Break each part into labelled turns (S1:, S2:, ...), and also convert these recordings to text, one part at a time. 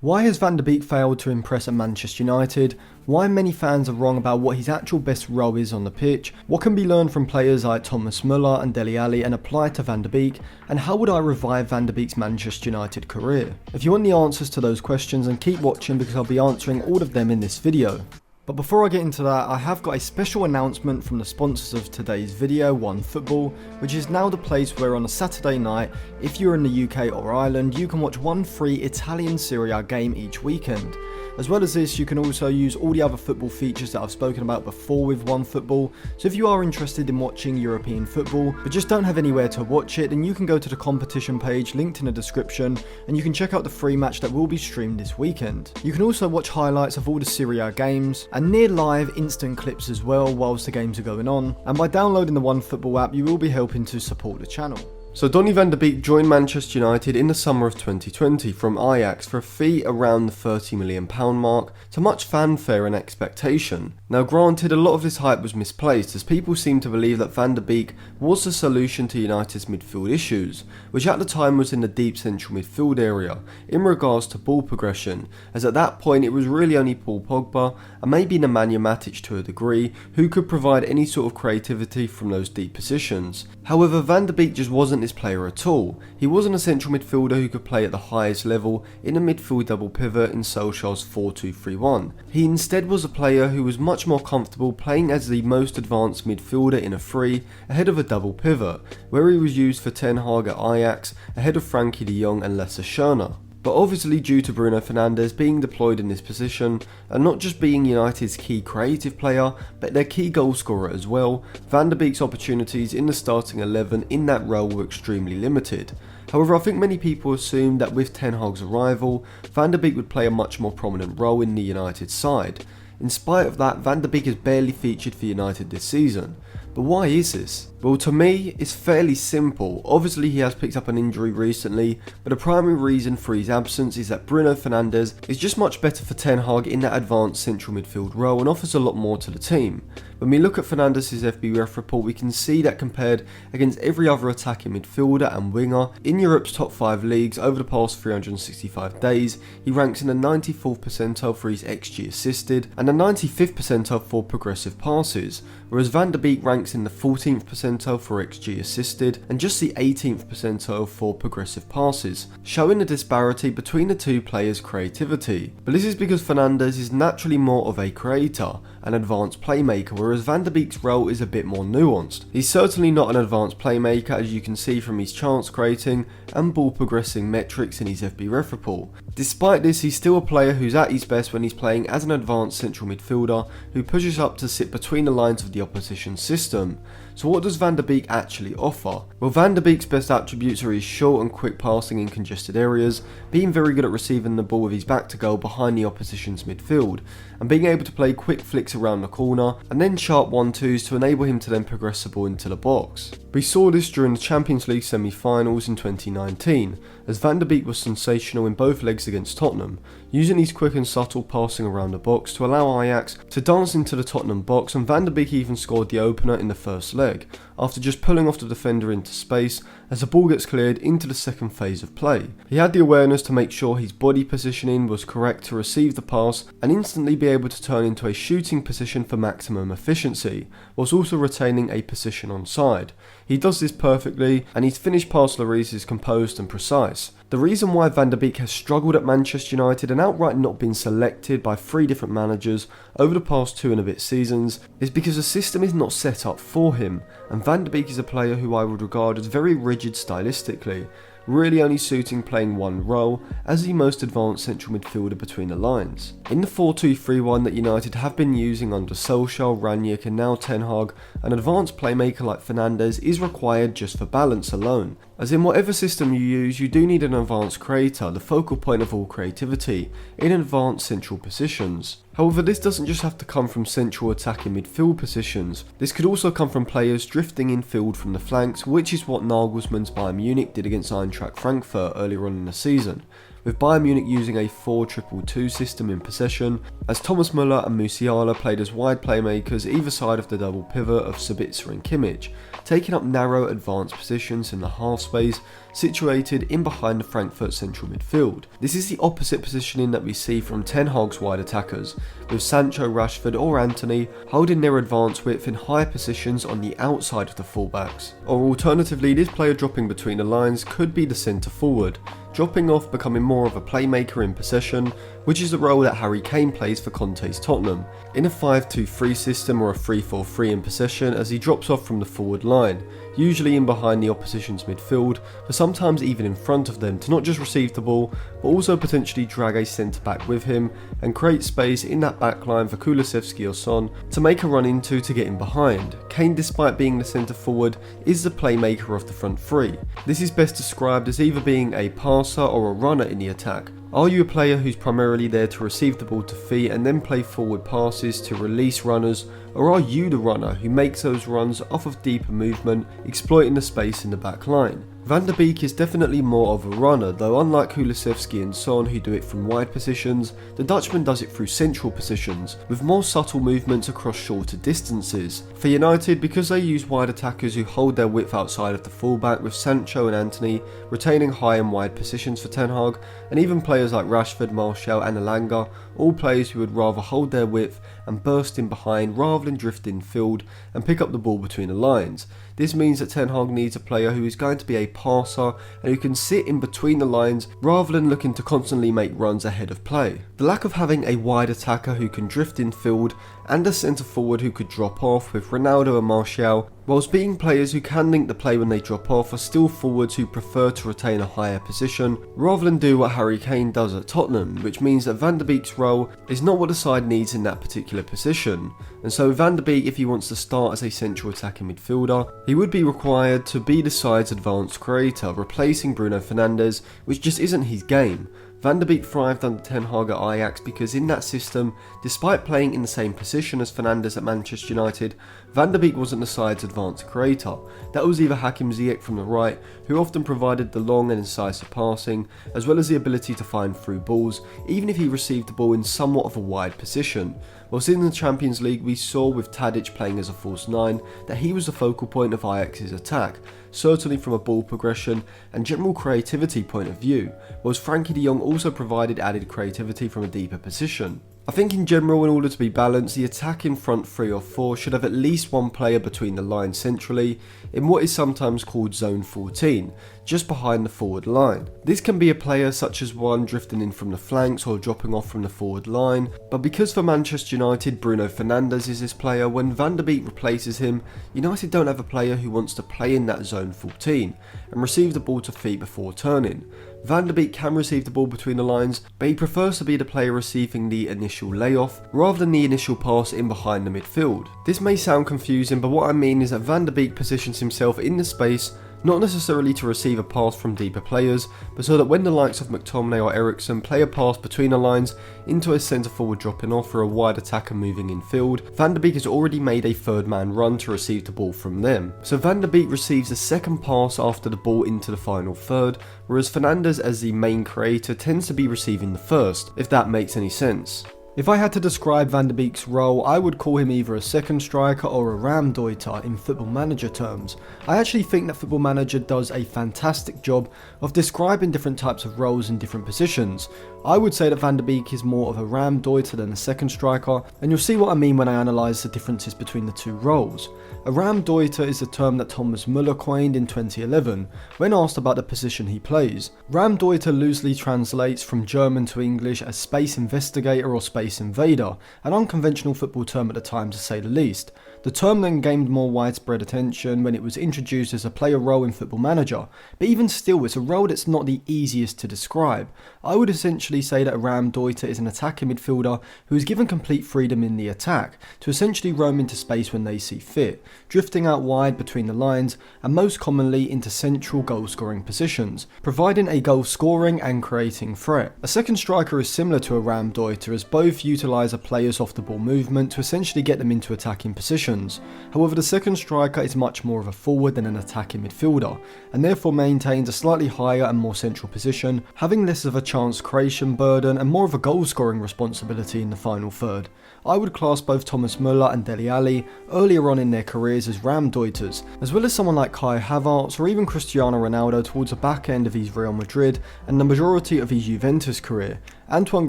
S1: Why has Van de Beek failed to impress at Manchester United? Why many fans are wrong about what his actual best role is on the pitch? What can be learned from players like Thomas Müller and Dele Alli and apply to Van de Beek? And how would I revive Van de Beek's Manchester United career? If you want the answers to those questions, then keep watching because I'll be answering all of them in this video. But before I get into that, I have got a special announcement from the sponsors of today's video, OneFootball, which is now the place where on a Saturday night, if you're in the UK or Ireland, you can watch one free Italian Serie A game each weekend. As well as this, you can also use all the other football features that I've spoken about before with OneFootball. So if you are interested in watching European football, but just don't have anywhere to watch it, then you can go to the competition page linked in the description, and you can check out the free match that will be streamed this weekend. You can also watch highlights of all the Serie A games, and near live instant clips as well whilst the games are going on. And by downloading the OneFootball app, you will be helping to support the channel. So Donny van de Beek joined Manchester United in the summer of 2020 from Ajax for a fee around the £30 million mark, to much fanfare and expectation. Now granted, a lot of this hype was misplaced, as people seem to believe that Van de Beek was the solution to United's midfield issues, which at the time was in the deep central midfield area, in regards to ball progression, as at that point it was really only Paul Pogba, and maybe Nemanja Matic to a degree, who could provide any sort of creativity from those deep positions. However, Van de Beek just wasn't this player at all. He wasn't a central midfielder who could play at the highest level in a midfield double pivot in Solskjaer's 4-2-3-1. He instead was a player who was much more comfortable playing as the most advanced midfielder in a free, ahead of a double pivot, where he was used for Ten Hag at Ajax, ahead of Frankie de Jong and Lasse Schöne. But obviously due to Bruno Fernandes being deployed in this position, and not just being United's key creative player, but their key goal scorer as well, Van de Beek's opportunities in the starting 11 in that role were extremely limited. However, I think many people assumed that with Ten Hag's arrival, Van de Beek would play a much more prominent role in the United side. In spite of that, Van de Beek has barely featured for United this season. But why is this? Well, to me, it's fairly simple. Obviously he has picked up an injury recently, but the primary reason for his absence is that Bruno Fernandes is just much better for Ten Hag in that advanced central midfield role and offers a lot more to the team. When we look at Fernandes' FBref report, we can see that compared against every other attacking midfielder and winger in Europe's top 5 leagues over the past 365 days, he ranks in the 94th percentile for his XG assisted and the 95th percentile for progressive passes, whereas Van de Beek ranks in the 14th percentile for XG assisted and just the 18th percentile for progressive passes, showing the disparity between the two players' creativity. But this is because Fernandes is naturally more of a creator, an advanced playmaker, whereas Van de Beek's role is a bit more nuanced. He's certainly not an advanced playmaker, as you can see from his chance creating and ball progressing metrics in his FBref report. Despite this, he's still a player who's at his best when he's playing as an advanced central midfielder who pushes up to sit between the lines of the opposition system. So what does Van de Beek actually offer? Well, Van de Beek's best attributes are his short and quick passing in congested areas, being very good at receiving the ball with his back to goal behind the opposition's midfield, and being able to play quick flicks around the corner and then sharp 1-2s to enable him to then progress the ball into the box. We saw this during the Champions League semi-finals in 2019, as Van de Beek was sensational in both legs against Tottenham, using his quick and subtle passing around the box to allow Ajax to dance into the Tottenham box, and Van de Beek even scored the opener in the first leg, after just pulling off the defender into space as the ball gets cleared into the second phase of play. He had the awareness to make sure his body positioning was correct to receive the pass and instantly be able to turn into a shooting position for maximum efficiency, whilst also retaining a position on side. He does this perfectly, and his finished pass Lloris is composed and precise. The reason why Van de Beek has struggled at Manchester United and outright not been selected by 3 different managers over the past 2 and a bit seasons is because the system is not set up for him, and Van de Beek is a player who I would regard as very rigid stylistically, really only suiting playing one role as the most advanced central midfielder between the lines. In the 4-2-3-1 that United have been using under Solskjaer, Rangnick and now Ten Hag, an advanced playmaker like Fernandes is required just for balance alone. As in whatever system you use, you do need an advanced creator, the focal point of all creativity, in advanced central positions. However, this doesn't just have to come from central attacking midfield positions. This could also come from players drifting infield from the flanks, which is what Nagelsmann's Bayern Munich did against Eintracht Frankfurt earlier on in the season, with Bayern Munich using a 4-2-2 system in possession, as Thomas Müller and Musiala played as wide playmakers either side of the double pivot of Sabitzer and Kimmich, taking up narrow advanced positions in the half space situated in behind the Frankfurt central midfield. This is the opposite positioning that we see from Ten Hag's wide attackers, with Sancho, Rashford or Antony holding their advance width in higher positions on the outside of the fullbacks. Or alternatively, this player dropping between the lines could be the centre forward, dropping off, becoming more of a playmaker in possession, which is the role that Harry Kane plays for Conte's Tottenham, in a 5-2-3 system or a 3-4-3 in possession, as he drops off from the forward line, usually in behind the opposition's midfield, but sometimes even in front of them, to not just receive the ball, but also potentially drag a centre back with him and create space in that back line for Kulusevski or Son to make a run into to get in behind. Kane, despite being the centre forward, is the playmaker of the front three. This is best described as either being a passer or a runner in the attack. Are you a player who's primarily there to receive the ball to feet and then play forward passes to release runners, or are you the runner who makes those runs off of deeper movement, exploiting the space in the back line? Van der Beek is definitely more of a runner, though unlike Kulusevski and Son who do it from wide positions, the Dutchman does it through central positions, with more subtle movements across shorter distances. For United, because they use wide attackers who hold their width outside of the fullback, with Sancho and Antony retaining high and wide positions for Ten Hag, and even players like Rashford, Martial and Elanga, all players who would rather hold their width and burst in behind rather than drift in field and pick up the ball between the lines. This means that Ten Hag needs a player who is going to be a passer and who can sit in between the lines rather than looking to constantly make runs ahead of play. The lack of having a wide attacker who can drift in field and a centre forward who could drop off, with Ronaldo and Martial, whilst being players who can link the play when they drop off, are still forwards who prefer to retain a higher position rather than do what Harry Kane does at Tottenham, which means that Van der Beek's role is not what the side needs in that particular position. And so Van der Beek, if he wants to start as a central attacking midfielder, he would be required to be the side's advanced creator, replacing Bruno Fernandes, which just isn't his game. Van der Beek thrived under Ten Hag at Ajax because in that system, despite playing in the same position as Fernandes at Manchester United, Van der Beek wasn't the side's advanced creator. That was either Hakim Ziyech from the right, who often provided the long and incisive passing, as well as the ability to find through balls, even if he received the ball in somewhat of a wide position. Whilst in the Champions League, we saw with Tadic playing as a false 9 that he was the focal point of Ajax's attack, certainly from a ball progression and general creativity point of view, whilst Frankie de Jong also provided added creativity from a deeper position. I think in general, in order to be balanced, the attacking front 3 or 4 should have at least one player between the lines centrally, in what is sometimes called zone 14, just behind the forward line. This can be a player such as one drifting in from the flanks or dropping off from the forward line, but because for Manchester United Bruno Fernandes is this player, when Van der Beek replaces him, United don't have a player who wants to play in that zone 14 and receive the ball to feet before turning. Van der Beek can receive the ball between the lines, but he prefers to be the player receiving the initial layoff rather than the initial pass in behind the midfield. This may sound confusing, but what I mean is that Van der Beek positions himself in the space not necessarily to receive a pass from deeper players, but so that when the likes of McTominay or Eriksen play a pass between the lines into a centre forward dropping off or a wide attacker moving in field, Van der Beek has already made a third man run to receive the ball from them. So Van der Beek receives the second pass after the ball into the final third, whereas Fernandes as the main creator tends to be receiving the first, if that makes any sense. If I had to describe Van der Beek's role, I would call him either a second striker or a Raumdeuter in Football Manager terms. I actually think that Football Manager does a fantastic job of describing different types of roles in different positions. I would say that Van der Beek is more of a Raumdeuter than a second striker, and you'll see what I mean when I analyse the differences between the two roles. A Raumdeuter is a term that Thomas Müller coined in 2011 when asked about the position he plays. Raumdeuter loosely translates from German to English as space investigator or space invader, an unconventional football term at the time to say the least. The term then gained more widespread attention when it was introduced as a player role in Football Manager, but even still it's a role that's not the easiest to describe. I would essentially say that a Raumdeuter is an attacking midfielder who is given complete freedom in the attack to essentially roam into space when they see fit, drifting out wide between the lines and most commonly into central goal scoring positions, providing a goal scoring and creating threat. A second striker is similar to a Raumdeuter as both utilise a player's off the ball movement to essentially get them into attacking positions. positions. However, the second striker is much more of a forward than an attacking midfielder, and therefore maintains a slightly higher and more central position, having less of a chance creation burden and more of a goal scoring responsibility in the final third. I would class both Thomas Müller and Dele Alli earlier on in their careers as Raumdeuters, as well as someone like Kai Havertz or even Cristiano Ronaldo towards the back end of his Real Madrid and the majority of his Juventus career. Antoine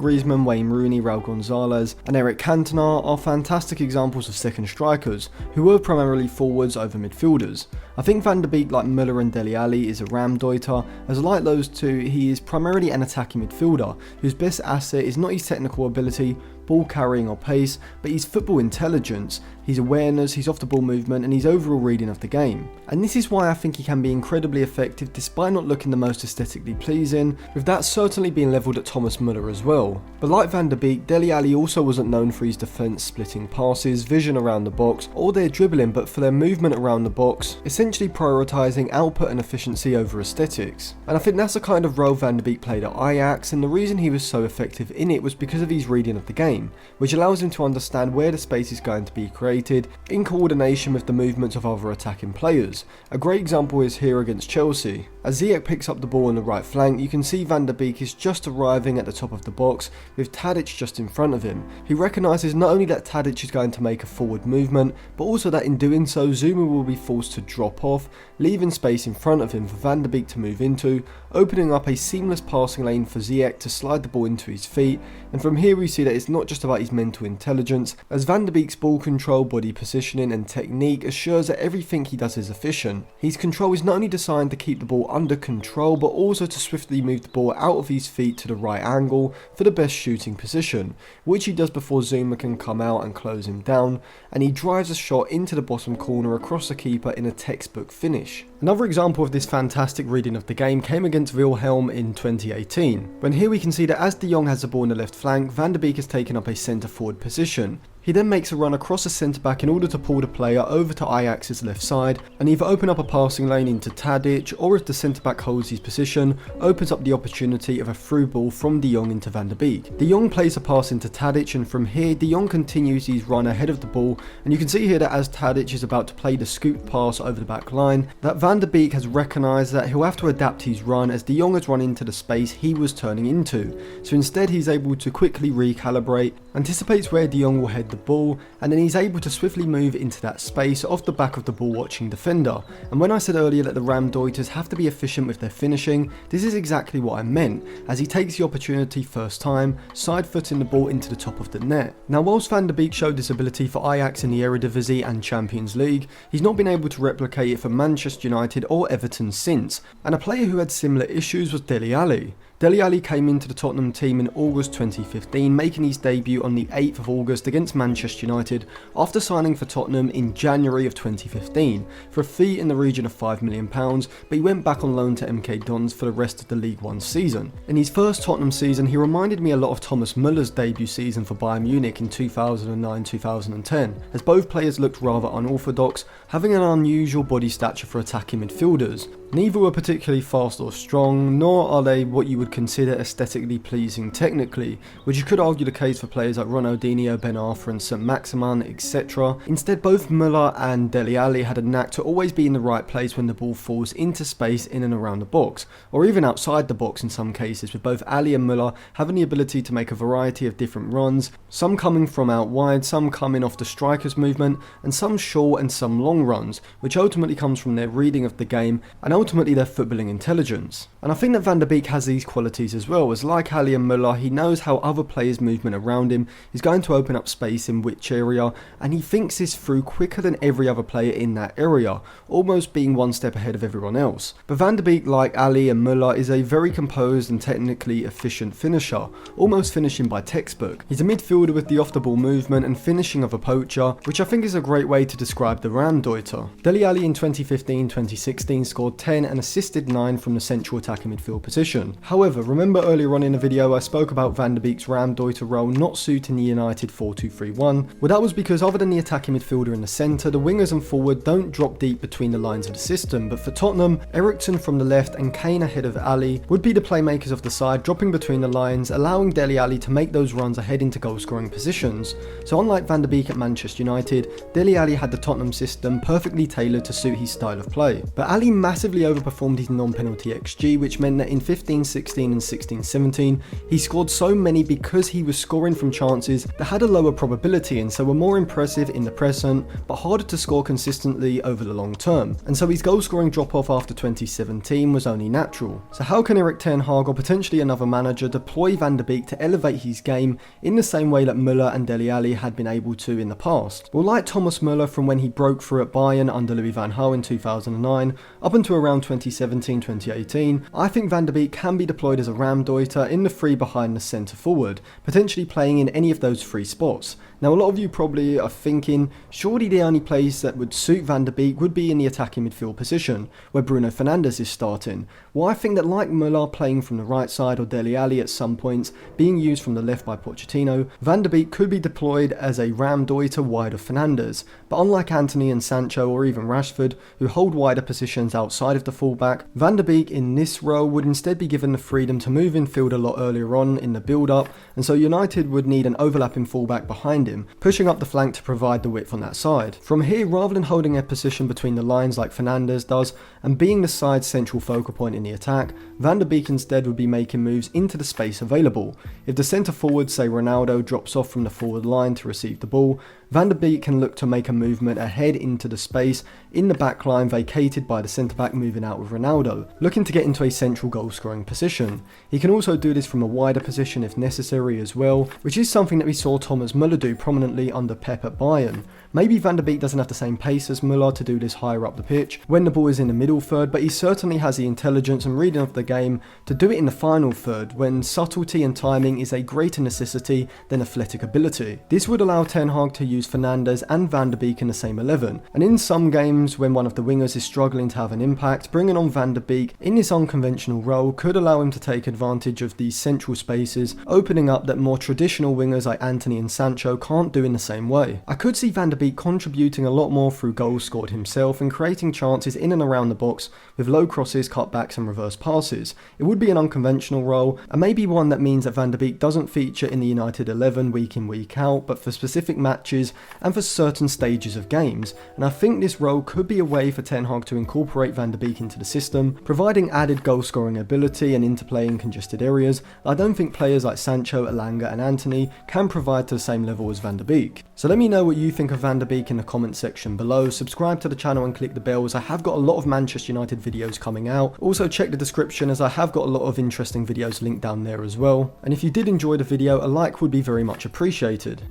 S1: Griezmann, Wayne Rooney, Raul Gonzalez and Eric Cantona are fantastic examples of second strikers who were primarily forwards over midfielders. I think Van de Beek, like Müller and Dele Alli, is a Raumdeuter, as like those two, he is primarily an attacking midfielder whose best asset is not his technical ability, ball carrying or pace, but his football intelligence, his awareness, his off the ball movement and his overall reading of the game. And this is why I think he can be incredibly effective despite not looking the most aesthetically pleasing, with that certainly being levelled at Thomas Müller as well. But like Van de Beek, Dele Alli also wasn't known for his defence splitting passes, vision around the box or their dribbling, but for their movement around the box, essentially prioritising output and efficiency over aesthetics. And I think that's the kind of role Van de Beek played at Ajax, and the reason he was so effective in it was because of his reading of the game, which allows him to understand where the space is going to be created in coordination with the movements of other attacking players. A great example is here against Chelsea. As Ziyech picks up the ball on the right flank, you can see Van de Beek is just arriving at the top of the box with Tadic just in front of him. He recognises not only that Tadic is going to make a forward movement, but also that in doing so Zuma will be forced to drop off, leaving space in front of him for Van de Beek to move into, opening up a seamless passing lane for Ziyech to slide the ball into his feet. And from here we see that it's not just about his mental intelligence, as Van de Beek's ball control, body positioning and technique assures that everything he does is efficient. His control is not only designed to keep the ball under control, but also to swiftly move the ball out of his feet to the right angle for the best shooting position, which he does before Zuma can come out and close him down, and he drives a shot into the bottom corner across the keeper in a textbook finish. Another example of this fantastic reading of the game came against Wilhelm in 2018, when here we can see that as De Jong has the ball on the left flank, Van de Beek has taken up a centre forward position. He then makes a run across the centre back in order to pull the player over to Ajax's left side and either open up a passing lane into Tadic, or if the centre back holds his position, opens up the opportunity of a through ball from De Jong into Van de Beek. De Jong plays a pass into Tadic, and from here De Jong continues his run ahead of the ball, and you can see here that as Tadic is about to play the scoop pass over the back line, that Van de Beek has recognised that he'll have to adapt his run as De Jong has run into the space he was turning into. So instead he's able to quickly recalibrate, anticipates where De Jong will head the ball, and then he's able to swiftly move into that space off the back of the ball watching defender. And when I said earlier that the Raumdeuters have to be efficient with their finishing, this is exactly what I meant, as he takes the opportunity first time, side footing the ball into the top of the net. Now whilst Van de Beek showed this ability for Ajax in the Eredivisie and Champions League, he's not been able to replicate it for Manchester United or Everton since, and a player who had similar issues was Dele Alli. Dele Alli came into the Tottenham team in August 2015, making his debut on the 8th of August against Manchester United after signing for Tottenham in January of 2015 for a fee in the region of £5 million, but he went back on loan to MK Dons for the rest of the League One season. In his first Tottenham season, he reminded me a lot of Thomas Müller's debut season for Bayern Munich in 2009-2010, as both players looked rather unorthodox, having an unusual body stature for attacking midfielders. Neither were particularly fast or strong, nor are they what you would consider aesthetically pleasing technically, which you could argue the case for players like Ronaldinho, Ben Arfa and St Maximin, etc. Instead, both Müller and Dele Alli had a knack to always be in the right place when the ball falls into space in and around the box, or even outside the box in some cases, with both Alli and Müller having the ability to make a variety of different runs, some coming from out wide, some coming off the striker's movement, and some short and some long runs, which ultimately comes from their reading of the game and ultimately their footballing intelligence. And I think that Van de Beek has these qualities as well, as like Alli and Müller, he knows how other players' movement around him is going to open up space in which area, and he thinks this through quicker than every other player in that area, almost being one step ahead of everyone else. But Van de Beek, like Alli and Müller, is a very composed and technically efficient finisher, almost finishing by textbook. He's a midfielder with the off-the-ball movement and finishing of a poacher, which I think is a great way to describe the Raumdeuter. Dele Alli in 2015-2016 scored 10 and assisted 9 from the central attacking midfield position. However, However, remember earlier on in the video I spoke about Van de Beek's Raumdeuter role not suiting the United 4-2-3-1? Well, that was because other than the attacking midfielder in the centre, the wingers and forward don't drop deep between the lines of the system, but for Tottenham, Eriksen from the left and Kane ahead of Alli would be the playmakers of the side, dropping between the lines, allowing Dele Alli to make those runs ahead into goal scoring positions. So unlike Van de Beek at Manchester United, Dele Alli had the Tottenham system perfectly tailored to suit his style of play. But Alli massively overperformed his non-penalty XG, which meant that in 15-16 and 16-17, he scored so many because he was scoring from chances that had a lower probability and so were more impressive in the present, but harder to score consistently over the long term. And so his goal scoring drop off after 2017 was only natural. So how can Erik ten Hag or potentially another manager deploy Van de Beek to elevate his game in the same way that Müller and Dele Alli had been able to in the past? Well, like Thomas Müller from when he broke through at Bayern under Louis van Gaal in 2009 up until around 2017-2018, I think Van de Beek can be deployed as a Raumdeuter in the three behind the centre forward, potentially playing in any of those three spots. Now, a lot of you probably are thinking, surely the only place that would suit Van de Beek would be in the attacking midfield position, where Bruno Fernandes is starting. Well, I think that like Müller playing from the right side or Dele Alli at some points being used from the left by Pochettino, Van de Beek could be deployed as a Raumdeuter wide of Fernandes. But unlike Antony and Sancho or even Rashford, who hold wider positions outside of the fullback, Van de Beek in this role would instead be given the freedom to move in field a lot earlier on in the build-up, and so United would need an overlapping fullback behind him, pushing up the flank to provide the width on that side. From here, rather than holding a position between the lines like Fernandes does, and being the side's central focal point in the attack, Van de Beek instead would be making moves into the space available. If the centre forward, say Ronaldo, drops off from the forward line to receive the ball, Van de Beek can look to make a movement ahead into the space in the back line vacated by the centre-back moving out with Ronaldo, looking to get into a central goal-scoring position. He can also do this from a wider position if necessary as well, which is something that we saw Thomas Müller do prominently under Pep at Bayern. Maybe Van de Beek doesn't have the same pace as Müller to do this higher up the pitch when the ball is in the middle third, but he certainly has the intelligence and reading of the game to do it in the final third when subtlety and timing is a greater necessity than athletic ability. This would allow Ten Hag to use Fernandes and Van de Beek in the same 11, and in some games when one of the wingers is struggling to have an impact, bringing on Van de Beek in this unconventional role could allow him to take advantage of these central spaces, opening up that more traditional wingers like Antony and Sancho can't do in the same way. I could see Van de Beek contributing a lot more through goals scored himself and creating chances in and around the box with low crosses, cutbacks and reverse passes. It would be an unconventional role, and maybe one that means that Van de Beek doesn't feature in the United 11 week in week out, but for specific matches and for certain stages of games, and I think this role could be a way for Ten Hag to incorporate Van de Beek into the system, providing added goal scoring ability and interplay in congested areas that I don't think players like Sancho, Elanga and Antony can provide to the same level as Van de Beek. So let me know what you think of Van de Beek in the comment section below, subscribe to the channel and click the bell as I have got a lot of Manchester United videos coming out. Also check the description as I have got a lot of interesting videos linked down there as well, and if you did enjoy the video, a like would be very much appreciated.